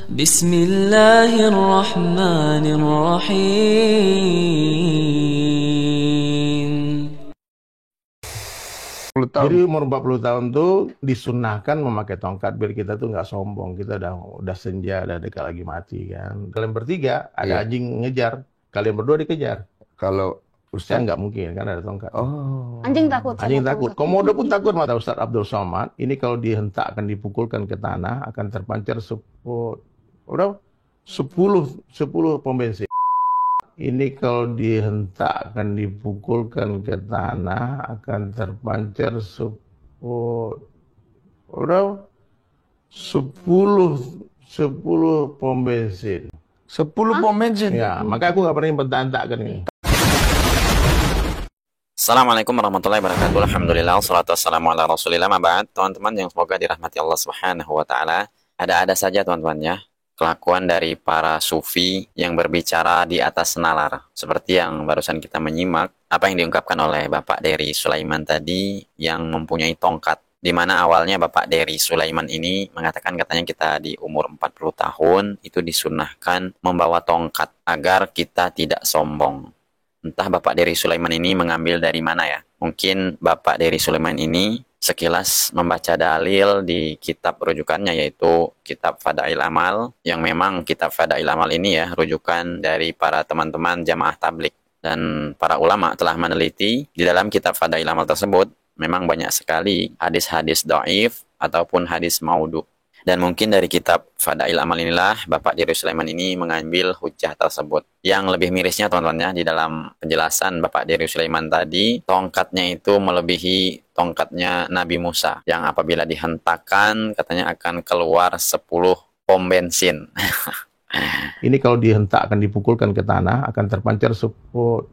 Bismillahirrahmanirrahim. 10 tahun. Jadi umur 40 tahun tuh disunahkan memakai tongkat biar kita tuh nggak sombong. Kita udah senja, udah dekat lagi mati kan. Kalian bertiga ada anjing ngejar, kalian berdua dikejar. Kalau Ustaz nggak mungkin kan ada tongkat. Oh. Anjing takut. Anjing takut. Komodo pun takut mata Ustaz Abdul Somad. Ini kalau dihentakkan dipukulkan ke tanah akan terpancar 10 pom bensin. Ini kalau dihentakkan dipukulkan ke tanah akan terpancar 10 pom bensin. 10 pom bensin? Ya, maka aku nggak pernah hentak-hentakkan ini. Assalamualaikum warahmatullahi wabarakatuh. Alhamdulillah, wassalatu wassalamu ala rasulillah. Maba'ad, teman-teman yang semoga dirahmati Allah subhanahu wa ta'ala. Ada-ada saja teman-teman ya kelakuan dari para sufi yang berbicara di atas nalar. Seperti yang barusan kita menyimak, apa yang diungkapkan oleh Bapak Dery Sulaiman tadi yang mempunyai tongkat. Di mana awalnya Bapak Dery Sulaiman ini mengatakan katanya kita di umur 40 tahun itu disunahkan membawa tongkat agar kita tidak sombong. Entah Bapak Dery Sulaiman ini mengambil dari mana ya. Mungkin Bapak Dery Sulaiman ini sekilas membaca dalil di kitab rujukannya yaitu kitab Fadail Amal, yang memang kitab Fadail Amal ini ya rujukan dari para teman-teman jamaah tablik, dan para ulama telah meneliti di dalam kitab Fadail Amal tersebut memang banyak sekali hadis-hadis dhaif ataupun hadis maudhu. Dan mungkin dari kitab Fadail Amal inilah Bapak Dery Sulaiman ini mengambil hujah tersebut. Yang lebih mirisnya teman-teman ya, di dalam penjelasan Bapak Dery Sulaiman tadi, tongkatnya itu melebihi tongkatnya Nabi Musa, yang apabila dihentakkan katanya akan keluar 10 pom bensin. Ini kalau dihentakkan dipukulkan ke tanah akan terpancar 10 pom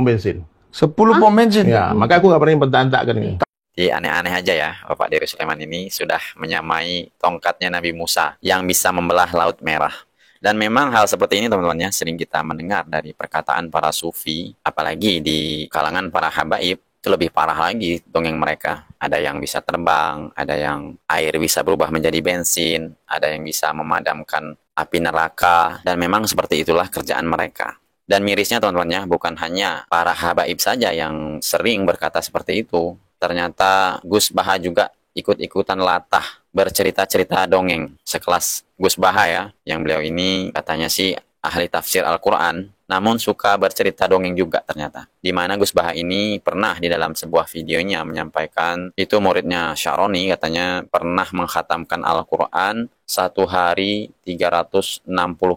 bensin. 10 pom bensin? Ya, maka aku nggak pernah hentak-hentakkan ini. Jadi aneh-aneh aja ya, Bapak Dery Sulaiman ini sudah menyamai tongkatnya Nabi Musa yang bisa membelah Laut Merah. Dan memang hal seperti ini teman-teman ya sering kita mendengar dari perkataan para sufi, apalagi di kalangan para habaib. Itu lebih parah lagi dongeng mereka. Ada yang bisa terbang, ada yang air bisa berubah menjadi bensin, ada yang bisa memadamkan api neraka, dan memang seperti itulah kerjaan mereka. Dan mirisnya teman-teman ya, bukan hanya para habaib saja yang sering berkata seperti itu. Ternyata Gus Baha juga ikut-ikutan latah bercerita-cerita dongeng. Sekelas Gus Baha ya, yang beliau ini katanya sih ahli tafsir Al-Quran, namun suka bercerita dongeng juga ternyata. Di mana Gus Baha ini pernah di dalam sebuah videonya menyampaikan, itu muridnya Syaroni katanya pernah mengkhatamkan Al-Quran 1 hari 360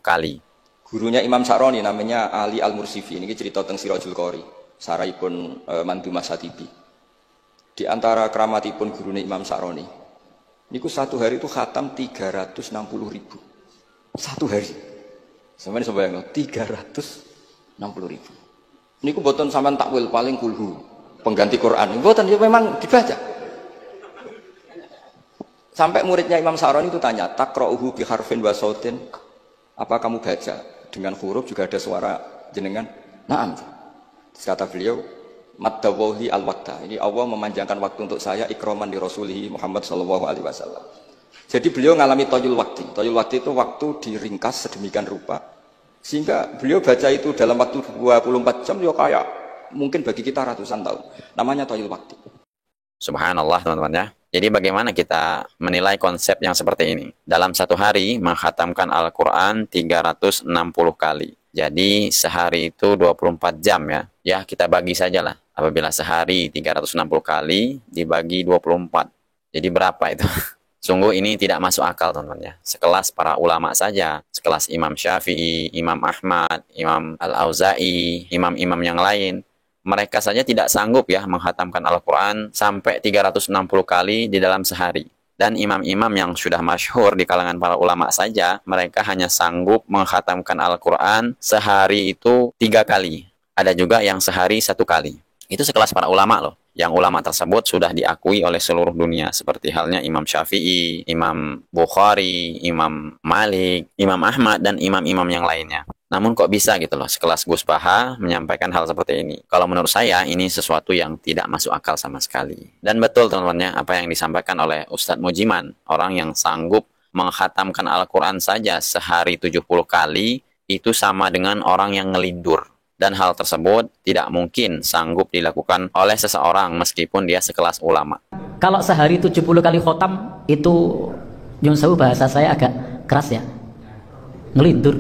kali. Gurunya Imam Syaroni namanya Ali Al-Mursifi, ini cerita tentang Sirajul Qori, Saraipun Mandu Mas Hatibi. Di antara keramatipun gurune Imam Syaroni niku 1 hari itu khatam 360.000 1 hari. Sampeyan sampeyan 360.000. Niku mboten sampean takwil paling kulhu pengganti Quran. Mboten ya memang dibaca. Sampai muridnya Imam Syaroni itu tanya, "Taqra'uhu bi harfin wa sautin?" Apa kamu baca dengan huruf juga ada suara jenengan? Naam. Kata beliau, Maddawahi al-waqta. Ini Allah memanjangkan waktu untuk saya ikraman di Rasulih Muhammad sallallahu alaihi wasallam. Jadi beliau ngalami toyul waktu. Toyul waktu itu waktu diringkas sedemikian rupa sehingga beliau baca itu dalam waktu 24 jam ya kayak mungkin bagi kita ratusan tahun. Namanya toyul waktu. Subhanallah teman-teman ya. Jadi bagaimana kita menilai konsep yang seperti ini? Dalam 1 hari mengkhatamkan Al-Quran 360 kali. Jadi sehari itu 24 jam ya. Ya kita bagi sajalah. Apabila sehari 360 kali dibagi 24. Jadi berapa itu? Sungguh ini tidak masuk akal teman-teman ya. Sekelas para ulama saja, sekelas Imam Syafi'i, Imam Ahmad, Imam Al-Auza'i, imam-imam yang lain, mereka saja tidak sanggup ya menghatamkan Al-Quran sampai 360 kali di dalam sehari. Dan imam-imam yang sudah masyhur di kalangan para ulama saja, mereka hanya sanggup menghatamkan Al-Quran sehari itu 3 kali. Ada juga yang sehari 1 kali. Itu sekelas para ulama loh. Yang ulama tersebut sudah diakui oleh seluruh dunia. Seperti halnya Imam Syafi'i, Imam Bukhari, Imam Malik, Imam Ahmad, dan imam-imam yang lainnya. Namun kok bisa gitu loh, sekelas Gus Paha menyampaikan hal seperti ini. Kalau menurut saya, ini sesuatu yang tidak masuk akal sama sekali. Dan betul teman-temannya, apa yang disampaikan oleh Ustadz Mujiman, orang yang sanggup menghatamkan Al-Quran saja sehari 70 kali, itu sama dengan orang yang ngelindur. Dan hal tersebut tidak mungkin sanggup dilakukan oleh seseorang meskipun dia sekelas ulama. Kalau sehari 70 kali khotam, itu Nyun Sewu bahasa saya agak keras ya, ngelindur.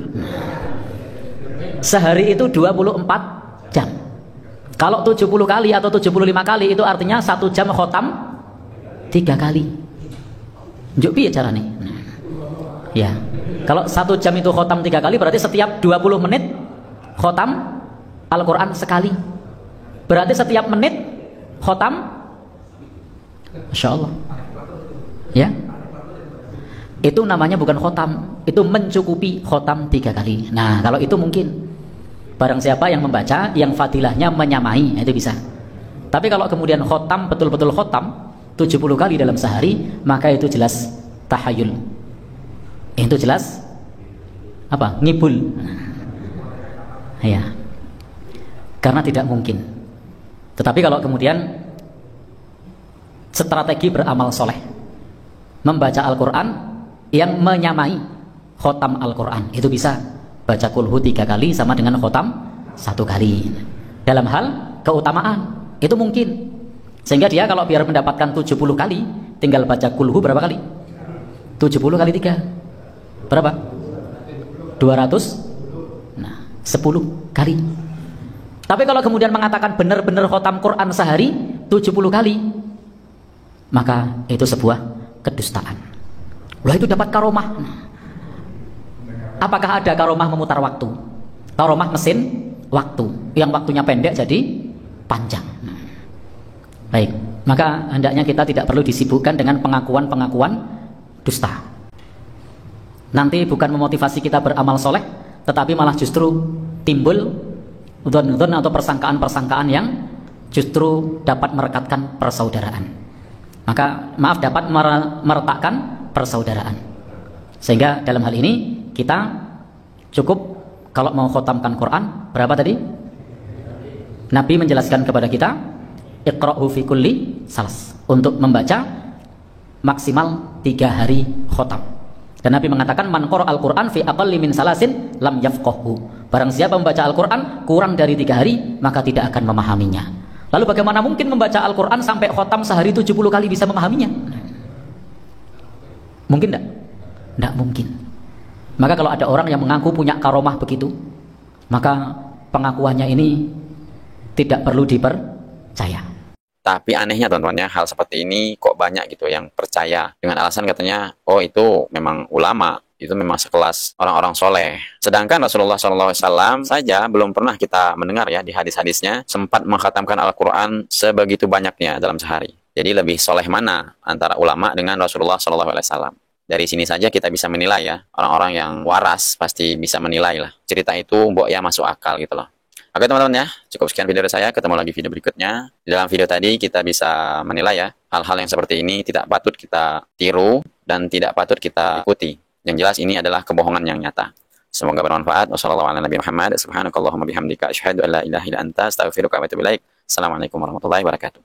Sehari itu 24 jam. Kalau 70 kali atau 75 kali itu artinya 1 jam khotam 3 kali. Njuk piye carane? Ya. Kalau 1 jam itu khotam 3 kali berarti setiap 20 menit khotam Al-Quran sekali. Berarti setiap menit khotam, Masya Allah. Ya. Itu namanya bukan khotam, itu mencukupi khotam 3 kali. Nah, kalau itu mungkin barang siapa yang membaca yang fadilahnya menyamai, itu bisa. Tapi kalau kemudian khotam, betul-betul khotam 70 kali dalam sehari, maka itu jelas tahayul. Itu jelas apa? Ngibul. Ya. Karena tidak mungkin. Tetapi kalau kemudian strategi beramal soleh, membaca Al-Quran yang menyamai khotam Al-Quran, itu bisa baca kulhu 3 kali sama dengan khotam 1 kali. Dalam hal keutamaan itu mungkin, sehingga dia kalau biar mendapatkan 70 kali tinggal baca kulhu berapa kali? 70 kali 3 berapa? 200. Nah, 10 kali. Tapi kalau kemudian mengatakan benar-benar khotam Quran sehari 70 kali, maka itu sebuah kedustaan. Lah itu dapat karomah. Apakah ada karomah memutar waktu? Karomah mesin waktu, yang waktunya pendek jadi panjang. Baik, maka hendaknya kita tidak perlu disibukkan dengan pengakuan-pengakuan dusta. Nanti bukan memotivasi kita beramal soleh, tetapi malah justru timbul dzon-dzon atau persangkaan-persangkaan yang justru dapat merekatkan persaudaraan. Maka maaf, dapat meretakkan persaudaraan. Sehingga dalam hal ini kita cukup kalau mau khotamkan Quran berapa tadi? Nabi menjelaskan kepada kita iqra'hu fi kulli salas, untuk membaca maksimal 3 hari khotam. Dan Nabi mengatakan man qara al-Quran fi aqalli min salasin lam yafqahu. Barang siapa membaca Al-Quran kurang dari 3 hari maka tidak akan memahaminya. Lalu bagaimana mungkin membaca Al-Quran sampai khotam sehari 70 kali bisa memahaminya? Mungkin tidak? Tidak mungkin. Maka kalau ada orang yang mengaku punya karomah begitu, maka pengakuannya ini tidak perlu dipercaya. Tapi anehnya teman-teman ya, hal seperti ini kok banyak gitu yang percaya dengan alasan katanya, oh itu memang ulama, itu memang sekelas orang-orang soleh. Sedangkan Rasulullah SAW saja belum pernah kita mendengar ya di hadis-hadisnya sempat mengkhatamkan Al-Quran sebegitu banyaknya dalam sehari. Jadi lebih soleh mana antara ulama dengan Rasulullah SAW? Dari sini saja kita bisa menilai ya, orang-orang yang waras pasti bisa menilai lah. Cerita itu mbok ya masuk akal gitu loh. Oke teman-teman ya, cukup sekian video dari saya, ketemu lagi video berikutnya. Di dalam video tadi kita bisa menilai ya, hal-hal yang seperti ini tidak patut kita tiru dan tidak patut kita ikuti. Yang jelas ini adalah kebohongan yang nyata. Semoga bermanfaat. Wassalamualaikum warahmatullahi wabarakatuh.